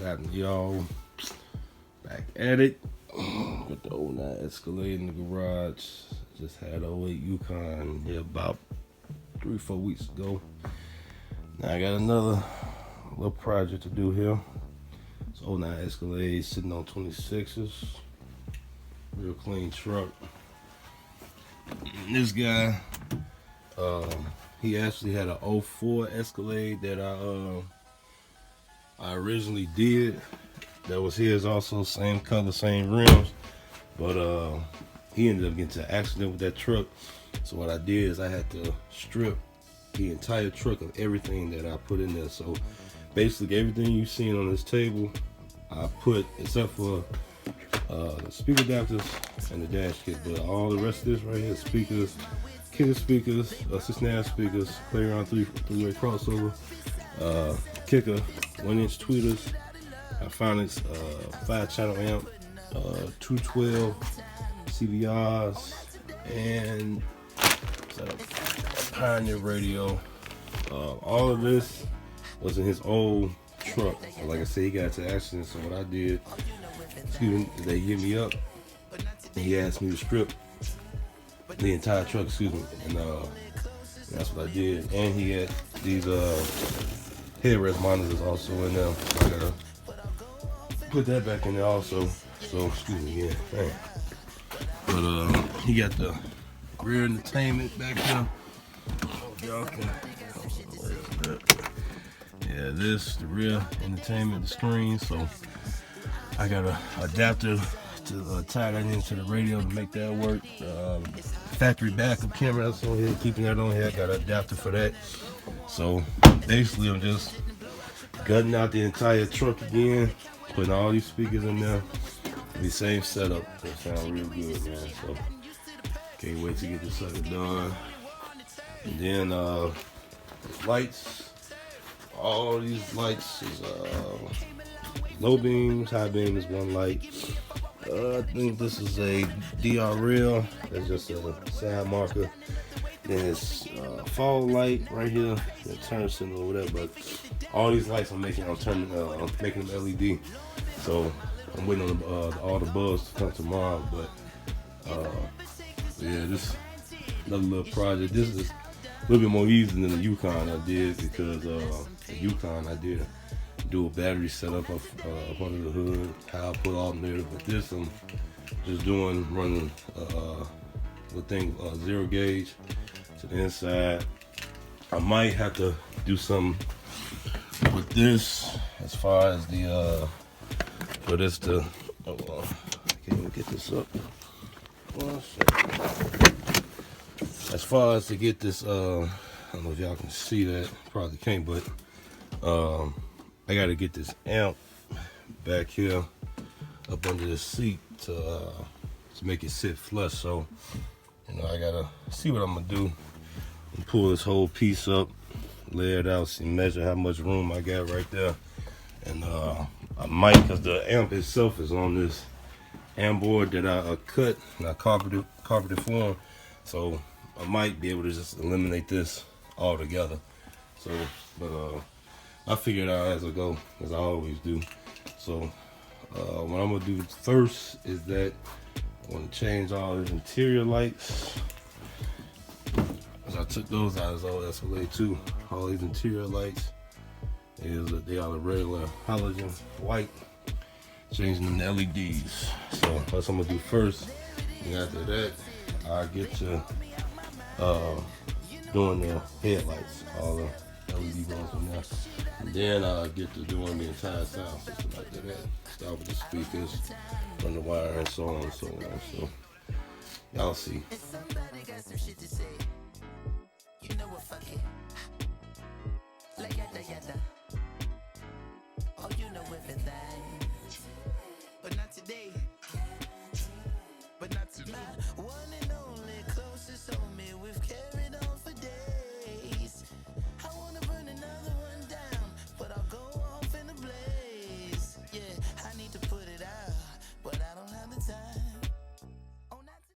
happening, y'all? Back at it. Got the 09 Escalade in the garage. Just had a 08 Yukon here about 3-4 weeks ago. Now I got another little project to do here. It's 09 Escalade sitting on 26s. Real clean truck. And this guy, he actually had an 04 Escalade that I originally did. That was his also, same color, same rims. But he ended up getting into an accident with that truck. So what I did is I had to strip the entire truck of everything that I put in there. So basically everything you've seen on this table, I put, except for the speaker adapters and the dash kit. But all the rest of this right here, speakers, kicker speakers, 6.5 speakers, play around three-way crossover, kicker, 1-inch tweeters, I found this 5-channel amp, 212 CBRs, and a Pioneer radio. All of this was in his old truck. Like I said, he got into an accident, so what I did, they hit me up, and he asked me to strip the entire truck, and that's what I did. And he had these headrest monitors also in there. I gotta put that back in there also. So but he got the rear entertainment back here. Y'all can, yeah, this the rear entertainment, the screen. So I got a adapter to tie that into the radio to make that work. Factory backup camera that's on here, keeping that on here. I got an adapter for that. So basically, I'm just gutting out the entire truck again, putting all these speakers in there. The same setup. That sounds real good, man. So can't wait to get this sucker done. And then lights. All these lights is low beams, high beam is one light. I think this is a DRL. That's just a side marker. Then it's fall light right here. The turn signal or whatever. But all these lights I'm making, I'm making them LED. So I'm waiting on all the bulbs to come tomorrow. But yeah, this another little project. This is a little bit more easy than the Yukon I did, because the Yukon I did do a battery setup up under the hood, how I put alternator. But this I'm just running the thing 0 gauge to the inside. I might have to do something with this as far as the for this to I can't even get this up. As far as to get this, I don't know if y'all can see that, probably can't, but I got to get this amp back here up under the seat to make it sit flush. So, you know, I gotta see what I'm gonna do and pull this whole piece up, lay it out, see, measure how much room I got right there. And I might, because the amp itself is on this amp board that I cut and I carpeted for, so I might be able to just eliminate this altogether. So, but I figure it out as I go, as I always do. So what I'm gonna do first is that I want to change all these interior lights. As I took those out as old Escalade too. All these interior lights, they are the regular halogen white. Changing them to LEDs. So that's what I'm gonna do first. And after that, I'll get to doing the headlights, all the LED bulbs in there. And then I'll get to doing the entire sound system after that. Start with the speakers, run the wire, and so on and so on. So y'all see. But not today.